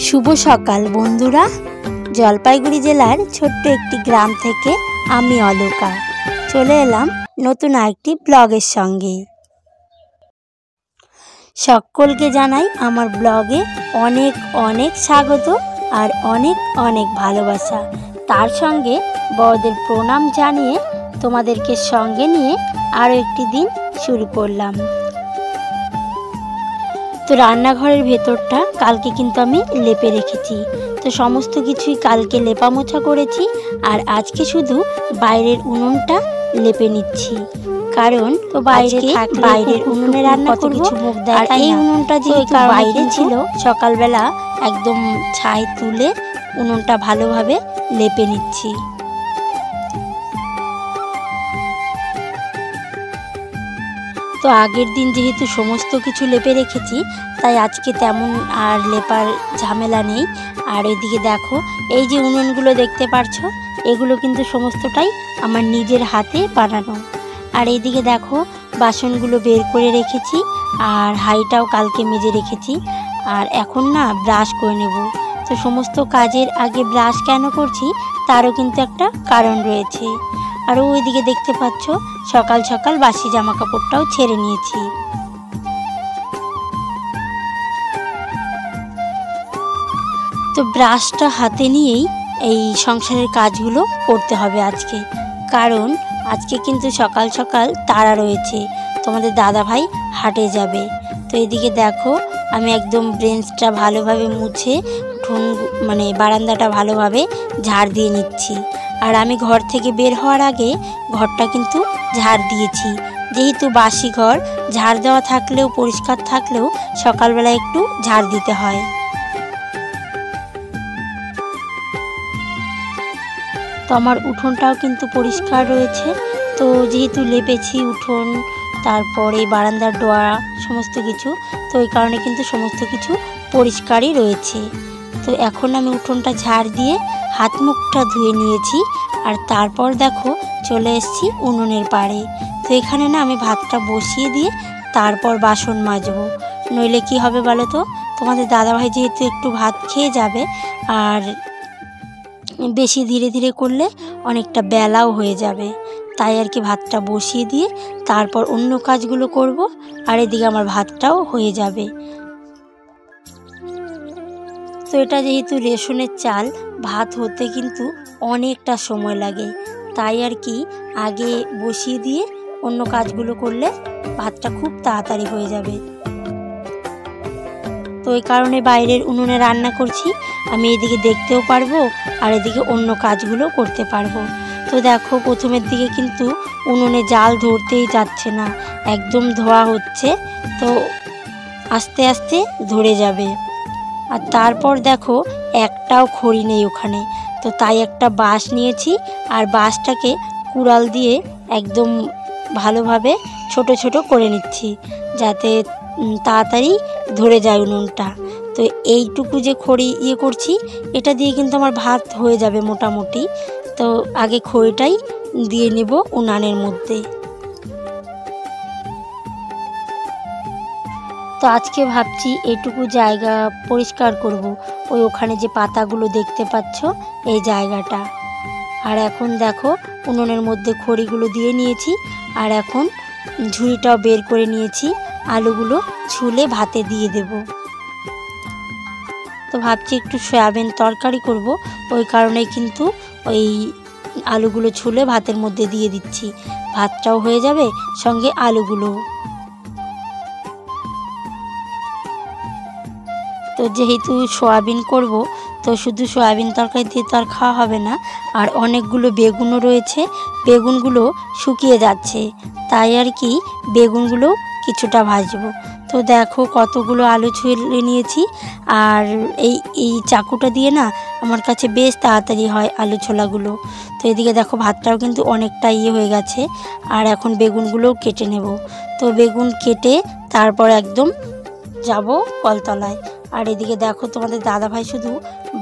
শুভ সকাল বন্ধুরা। জলপাইগুড়ি জেলার ছোট্ট একটি গ্রাম থেকে আমি অলকা চলে এলাম নতুন আরেকটি ব্লগের সঙ্গে। সকলকে জানাই আমার ব্লগে অনেক অনেক স্বাগত আর অনেক অনেক ভালোবাসা। তার সঙ্গে বড়দের প্রণাম জানিয়ে তোমাদেরকে সঙ্গে নিয়ে আরও একটি দিন শুরু করলাম। তো রান্নাঘরের ভেতরটা কালকে কিন্তু আমি লেপে রেখেছি, তো সমস্ত কিছুই কালকে লেপা মোছা করেছি। আর আজকে শুধু বাইরের উনুনটা লেপে নিচ্ছি, কারণ তো বাইরের উনুনে রান্না করব। আর এই উনুনটা যেহেতু বাইরে ছিল, সকালবেলা একদম ছাই তুলে উনুনটা ভালোভাবে লেপে নিচ্ছি। তো আগের দিন যেহেতু সমস্ত কিছু লেপে রেখেছি, তাই আজকে তেমন আর লেপার ঝামেলা নেই। আর এদিকে দেখো, এই যে উনুনগুলো দেখতে পারছো, এগুলো কিন্তু সমস্তটাই আমার নিজের হাতে বানানো। আর এইদিকে দেখো, বাসনগুলো বের করে রেখেছি আর হাঁড়িটাও কালকে মেজে রেখেছি। আর এখন না ব্রাশ করে নেব। তো সমস্ত কাজের আগে ব্রাশ কেন করছি তারও কিন্তু একটা কারণ রয়েছে। আর ওইদিকে দেখতে পাচ্ছ, সকাল সকাল বাসি জামা কাপড়টাও ছেড়ে নিয়েছি। তো ব্রাশটা হাতে নিয়েই এই সংসারের কাজগুলো করতে হবে আজকে, কারণ আজকে কিন্তু সকাল সকাল তাড়া রয়েছে, তোমাদের দাদাভাই হাটে যাবে। তো এদিকে দেখো, আমি একদম ব্রেঞ্চটা ভালোভাবে মুছে বারান্দাটা ভালোভাবে ঝাড় দিয়ে নিচ্ছি। আর আমি ঘর থেকে বের হওয়ার আগে ঘরটা কিন্তু ঝাড় দিয়েছি, যেহেতু বাসি ঘর ঝাড় দেওয়া থাকলেও পরিষ্কার থাকলেও সকালবেলা একটু ঝাড় দিতে হয়। তো আমার উঠোনটাও কিন্তু পরিষ্কার রয়েছে। তো যেহেতু লেপেছি উঠোন, তারপরে বারান্দার ডোয়া সমস্ত কিছু, তো ওই কারণে কিন্তু সমস্ত কিছু পরিষ্কারই রয়েছে। তো এখন আমি উঠোনটা ঝাড় দিয়ে হাত মুখটা ধুয়ে নিয়েছি। আর তারপর দেখো চলে এসেছি উনুনের পাড়ে। তো এখানে না আমি ভাতটা বসিয়ে দিয়ে তারপর বাসন মাজবো, নইলে কি হবে বলো তো, তোমাদের দাদাভাই যেহেতু একটু ভাত খেয়ে যাবে, আর বেশি ধীরে ধীরে করলে অনেকটা বেলাও হয়ে যাবে, তাই আর কি ভাতটা বসিয়ে দিয়ে তারপর অন্য কাজগুলো করব। আর এদিকে আমার ভাতটাও হয়ে যাবে। তো এটা যেহেতু রেশনের চাল, ভাত হতে কিন্তু অনেকটা সময় লাগে, তাই আর কি আগে বসিয়ে দিয়ে অন্য কাজগুলো করলে ভাতটা খুব তাড়াতাড়ি হয়ে যাবে। তো এই কারণে বাইরের উনুনে রান্না করছি, আমি এদিকে দেখতেও পারবো আর এদিকে অন্য কাজগুলো করতে পারবো। তো দেখো, প্রথমের দিকে কিন্তু উনুনে জাল ধরতেই যাচ্ছে না, একদম ধোয়া হচ্ছে, তো আস্তে আস্তে ধরে যাবে। আর তারপর দেখো একটাও খড়ি নেই ওখানে, তো তাই একটা বাঁশ নিয়েছি আর বাঁশটাকে কুড়াল দিয়ে একদম ভালোভাবে ছোট ছোট করে নিচ্ছি, যাতে তাড়াতাড়ি ধরে যায় উনুনটা। তো এইটুকু যে খড়ি করছি, এটা দিয়ে কিন্তু আমার ভাত হয়ে যাবে মোটামুটি। তো আগে খড়িটাই দিয়ে নেব উনানের মধ্যে। তো আজকে ভাবছি এইটুকু জায়গা পরিষ্কার করব, ওখানে যে পাতাগুলো দেখতে পাচ্ছ এই জায়গাটা। আর এখন দেখো উনুনের মধ্যে খড়িগুলো দিয়ে নিয়েছি, আর এখন ঝুড়িটাও বের করে নিয়েছি, আলুগুলো ছুলে ভাতে দিয়ে দেব। তো ভাবছি একটু সয়াবিন তরকারি করব, ওই কারণে কিন্তু ওই আলুগুলো ছুলে ভাতের মধ্যে দিয়ে দিচ্ছি, ভাতটাও হয়ে যাবে সঙ্গে আলুগুলো। তো যেহেতু সয়াবিন করব, তো শুধু সয়াবিন তরকারি দিয়ে তো আর খাওয়া হবে না, আর অনেকগুলো বেগুনও রয়েছে, বেগুনগুলো শুকিয়ে যাচ্ছে, তাই আর কি বেগুনগুলো কিছুটা ভাজবো। তো দেখো কতগুলো আলু ছুলে নিয়েছি, আর এই চাকুটা দিয়ে না আমার কাছে বেশ তাড়াতাড়ি হয় আলু ছোলাগুলো। তো এদিকে দেখো ভাতটাও কিন্তু অনেকটা হয়ে গেছে, আর এখন বেগুনগুলোও কেটে নেব। তো বেগুন কেটে তারপর একদম যাব কলতলায়। আর এদিকে দেখো তোমাদের দাদাভাই শুধু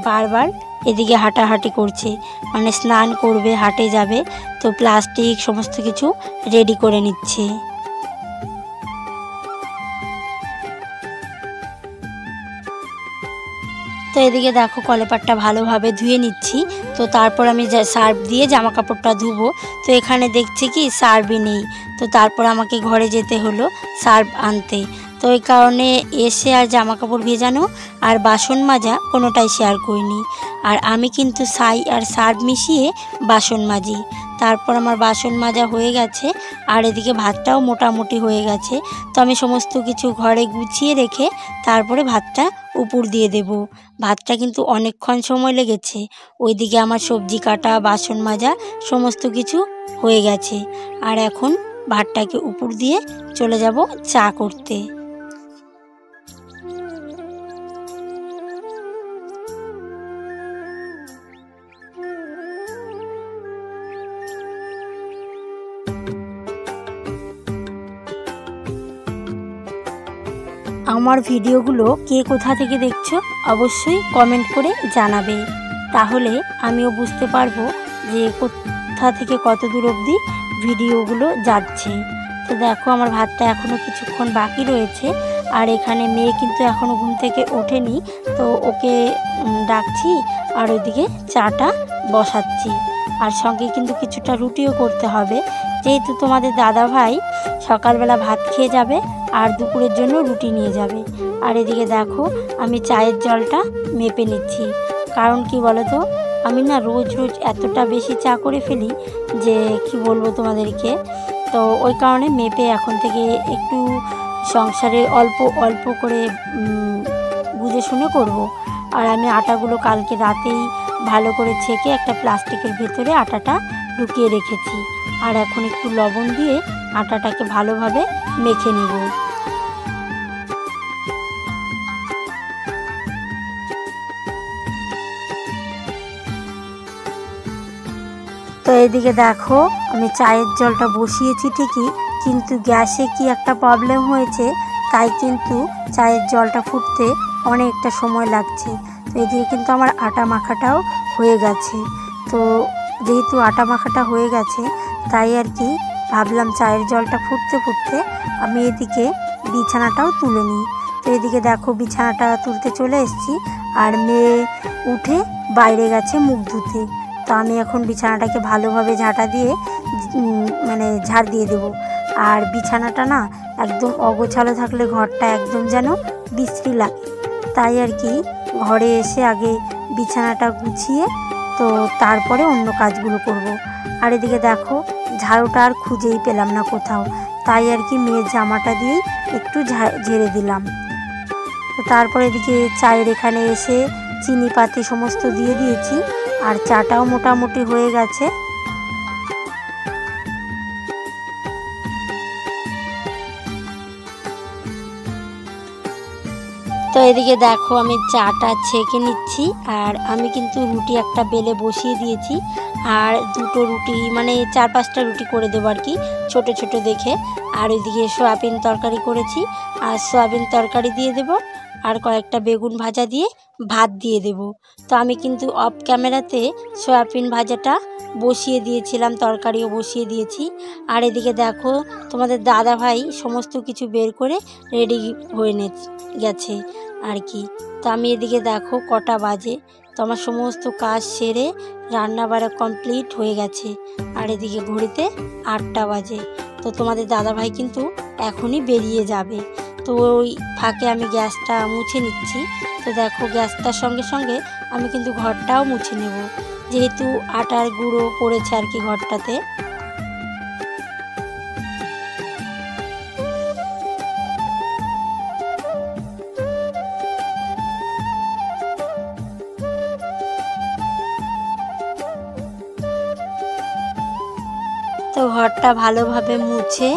বারবার এদিকে হাঁটাহাঁটি করছে, মানে স্নান করবে, হাটে যাবে, তো প্লাস্টিক সমস্ত কিছু রেডি করে নিচ্ছে। তো এদিকে দেখো কলেপাটটা ভালোভাবে ধুয়ে নিচ্ছি। তো তারপর আমি সার্ফ দিয়ে জামা কাপড়টা ধুবো। তো এখানে দেখছি কি সার্ফই নেই। তো তারপর আমাকে ঘরে যেতে হলো সার্ফ আনতে। তো এই কারণে এসে আর জামা কাপড় ভেজানো আর বাসন মাজা কোনোটাই শেয়ার করিনি। আর আমি কিন্তু ছাই আর সার্ফ মিশিয়ে বাসন মাজি। তারপর আমার বাসন মাজা হয়ে গেছে আর এদিকে ভাতটাও মোটামুটি হয়ে গেছে। তো আমি সমস্ত কিছু ঘরে গুছিয়ে রেখে তারপরে ভাতটা উপর দিয়ে দেব। ভাতটা কিন্তু অনেকক্ষণ সময় লেগেছে। ওইদিকে আমার সবজি কাটা, বাসন মাজা সমস্ত কিছু হয়ে গেছে। আর এখন ভাতটাকে উপর দিয়ে চলে যাব চা করতে। আমার ভিডিওগুলো কে কোথা থেকে দেখছো অবশ্যই কমেন্ট করে জানাবে, তাহলে আমিও বুঝতে পারবো যে কোথা থেকে কত দূর অবধি ভিডিওগুলো যাচ্ছে। তো দেখো আমার ভাতটা এখনও কিছুক্ষণ বাকি রয়েছে। আর এখানে মেয়ে কিন্তু এখনও ঘুম থেকে ওঠেনি, তো ওকে ডাকছি আর ওইদিকে চাটা বসাচ্ছি। আর সঙ্গে কিন্তু কিছুটা রুটিও করতে হবে, যেহেতু তোমাদের দাদা ভাই সকালবেলা ভাত খেয়ে যাবে আর দুপুরের জন্য রুটি নিয়ে যাবে। আর এদিকে দেখো আমি চায়ের জলটা মেপে নিচ্ছি, কারণ কি বলো তো, আমি না রোজ রোজ এতটা বেশি চা করে ফেলি যে কি বলবো তোমাদেরকে। তো ওই কারণে মেপে এখন থেকে একটু সংসারে অল্প অল্প করে বুঝে শুনে করব। আর আমি আটাগুলো কালকে রাতেই ভালো করে ছেঁকে একটা প্লাস্টিকের ভেতরে আটাটা ঢুকিয়ে রেখেছি। আর এখন একটু লবণ দিয়ে আটাটাকে ভালোভাবে মেখে নেব। তো এদিকে দেখো আমি চায়ের জলটা বসিয়েছি ঠিকই, কিন্তু গ্যাসে কি একটা প্রবলেম হয়েছে, তাই কিন্তু চায়ের জলটা ফুটতে অনেকটা সময় লাগছে। তো এদিকে কিন্তু আমার আটা মাখাটাও হয়ে গেছে। তো যেহেতু আটা মাখাটা হয়ে গেছে, তাই আর কি ভাবলাম চায়ের জলটা ফুটতে ফুটতে আমি এদিকে বিছানাটাও তুলে নিই। তো এদিকে দেখো বিছানাটা তুলতে চলে এসেছি। আর মেয়ে উঠে বাইরে গেছে মুখ ধুতে। তো আমি এখন বিছানাটাকে ভালোভাবে ঝাঁটা দিয়ে মানে ঝাড় দিয়ে দেবো। আর বিছানাটা না একদম অগোছালো থাকলে ঘরটা একদম যেন বিশ্রী লাগে, তাই আর কি ঘরে এসে আগে বিছানাটা গুছিয়ে তো তারপরে অন্য কাজগুলো করব। আর এদিকে দেখো ঝাড়ুটা আর খুঁজেই পেলাম না কোথাও, তাই আর কি মেয়ের জামাটা দিয়েই একটু ঝেড়ে দিলাম। তো তারপরে এদিকে চায়ের এখানে এসে চিনি পাতি সমস্ত দিয়ে দিয়েছি। আর চাটাও মোটামুটি হয়ে গেছে। তো এদিকে দেখো আমি চাটা ছেঁকে নিচ্ছি। আর আমি কিন্তু রুটি একটা বেলে বসিয়ে দিয়েছি। আর দুটো রুটি মানে 4-5টা রুটি করে দেবো আর কি, ছোট ছোট দেখে। আর ওইদিকে সয়াবিন তরকারি করেছি, আর সয়াবিন তরকারি দিয়ে দেবো। আর কয়েকটা বেগুন ভাজা দিয়ে ভাত দিয়ে দেব। তো আমি কিন্তু অফ ক্যামেরাতে সয়াবিন ভাজাটা বসিয়ে দিয়েছিলাম, তরকারিও বসিয়ে দিয়েছি। আর এদিকে দেখো তোমাদের দাদা ভাই সমস্ত কিছু বের করে রেডি হয়ে গেছে আর কি। তো আমি এদিকে দেখো কটা বাজে, তো আমার সমস্ত কাজ সেরে রান্না বাড়া কমপ্লিট হয়ে গেছে। আর এদিকে ঘড়িতে 8টা বাজে। তো তোমাদের দাদা ভাই কিন্তু এখনই বেরিয়ে যাবে। তো ওই ফাঁকে আমি গ্যাসটা মুছে নিচ্ছি। তো দেখো গ্যাসটার সঙ্গে সঙ্গে আমি কিন্তু ঘরটাও মুছে নেব, যেহেতু আটার গুঁড়ো পড়েছে আর কি ঘরটাতে। তো ঘরটা ভালোভাবে মুছে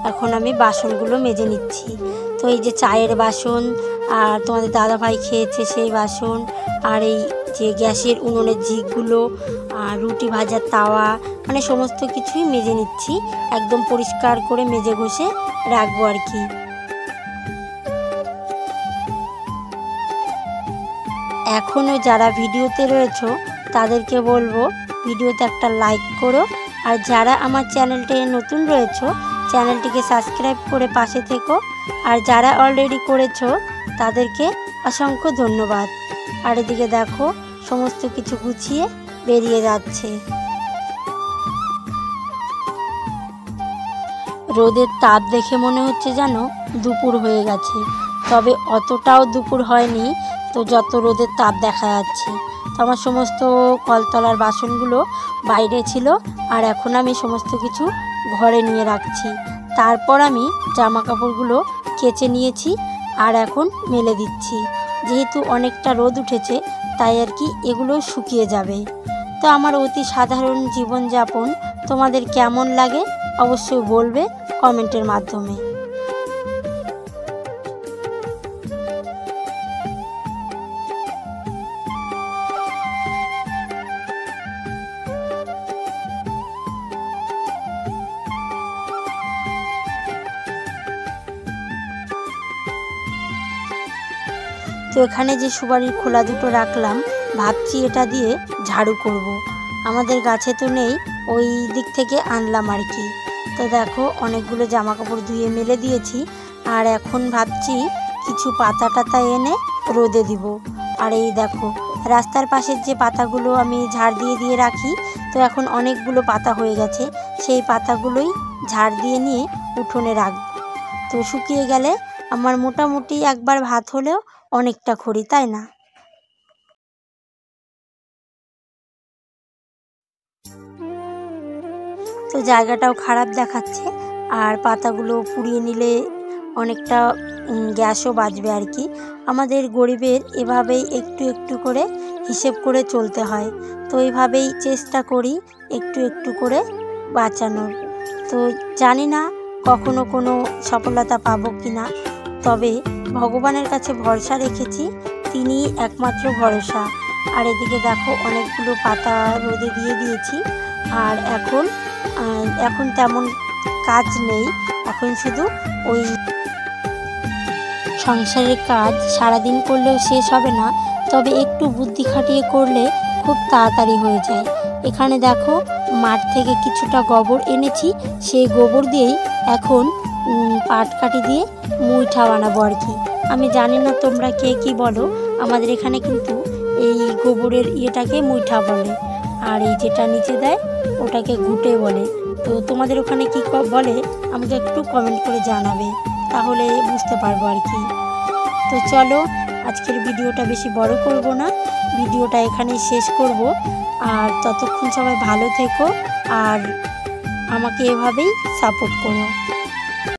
এখন আমি বাসনগুলো মেজে নিচ্ছি। তো এই যে চায়ের বাসন, আর তোমাদের দাদাভাই খেয়েছে সেই বাসন, আর এই যে গ্যাসের উনুনের ঝিকগুলো, আর রুটি ভাজার তাওয়া, মানে সমস্ত কিছুই মেজে নিচ্ছি। একদম পরিষ্কার করে মেজে ঘষে রাখবো আর কি। এখনও যারা ভিডিওতে রয়েছো তাদেরকে বলবো ভিডিওতে একটা লাইক করো। আর যারা আমার চ্যানেলটি নতুন রয়েছো চ্যানেলটিকে সাবস্ক্রাইব করে পাশে থেকো। আর যারা অলরেডি করেছো তাদেরকে অসংখ্য ধন্যবাদ। আর এদিকে দেখো সমস্ত কিছু গুছিয়ে বেরিয়ে যাচ্ছে। রোদের তাপ দেখে মনে হচ্ছে যেন দুপুর হয়ে গেছে, তবে অতটাও দুপুর হয়নি, তো যত রোদের তাপ দেখা যাচ্ছে। তো আমার সমস্ত কলতলার বাসনগুলো বাইরে ছিল, আর এখন আমি সমস্ত কিছু ঘরে নিয়ে রাখছি। তারপর আমি জামা কাপড়গুলো কেচে নিয়েছি আর এখন মেলে দিচ্ছি। যেহেতু অনেকটা রোদ উঠেছে তাই আর কি এগুলো শুকিয়ে যাবে। তো আমার অতি সাধারণ জীবনযাপন তোমাদের কেমন লাগে অবশ্যই বলবে কমেন্টের মাধ্যমে। তো এখানে যে সুপারির খোলা দুটো রাখলাম, ভাবছি এটা দিয়ে ঝাড়ু করব। আমাদের গাছে তো নেই, ওই দিক থেকে আনলাম আর কি। তো দেখো অনেকগুলো জামা কাপড় ধুয়ে মেলে দিয়েছি, আর এখন ভাবছি কিছু পাতা টাতা এনে রোদে দিব। আর এই দেখো রাস্তার পাশের যে পাতাগুলো আমি ঝাড় দিয়ে দিয়ে রাখি, তো এখন অনেকগুলো পাতা হয়ে গেছে, সেই পাতাগুলোই ঝাড় দিয়ে নিয়ে উঠোনে রাখব। তো শুকিয়ে গেলে আমার মোটামুটি একবার ভাত হলেও অনেকটা খড়ি, তাই না? তো জায়গাটাও খারাপ দেখাচ্ছে, আর পাতাগুলো পুড়িয়ে নিলে অনেকটা গ্যাসও বাঁচবে আর কি। আমাদের গরিবের এভাবেই একটু একটু করে হিসেব করে চলতে হয়। তো এইভাবেই চেষ্টা করি একটু একটু করে বাঁচানোর। তো জানি না কখনো কোনো সফলতা পাবো কি না, তবে ভগবানের কাছে ভরসা রেখেছি, তিনি একমাত্র ভরসা। আর এদিকে দেখো অনেকগুলো পাতা রোদে দিয়ে দিয়েছি, আর এখন তেমন কাজ নেই, এখন শুধু ওই সংসারের কাজ সারাদিন করলেও শেষ হবে না, তবে একটু বুদ্ধি খাটিয়ে করলে খুব তাড়াতাড়ি হয়ে যায়। এখানে দেখো মাঠ থেকে কিছুটা গোবর এনেছি, সেই গোবর দিয়েই এখন পাটকাঠি দিয়ে মুইঠা বানাবো আর কি। আমি জানি না তোমরা কে কি বলো, আমাদের এখানে কিন্তু এই গোবরের ইয়েটাকে মুইঠা বলে, আর এই যেটা নিচে দেয় ওটাকে ঘুঁটে বলে। তো তোমাদের ওখানে কি বলে আমাকে একটু কমেন্ট করে জানাবে, তাহলে বুঝতে পারবো আর কি। তো চলো আজকের ভিডিওটা বেশি বড় করব না, ভিডিওটা এখানেই শেষ করব। আর ততক্ষণ সবাই ভালো থেকো আর আমাকে এভাবেই সাপোর্ট করো।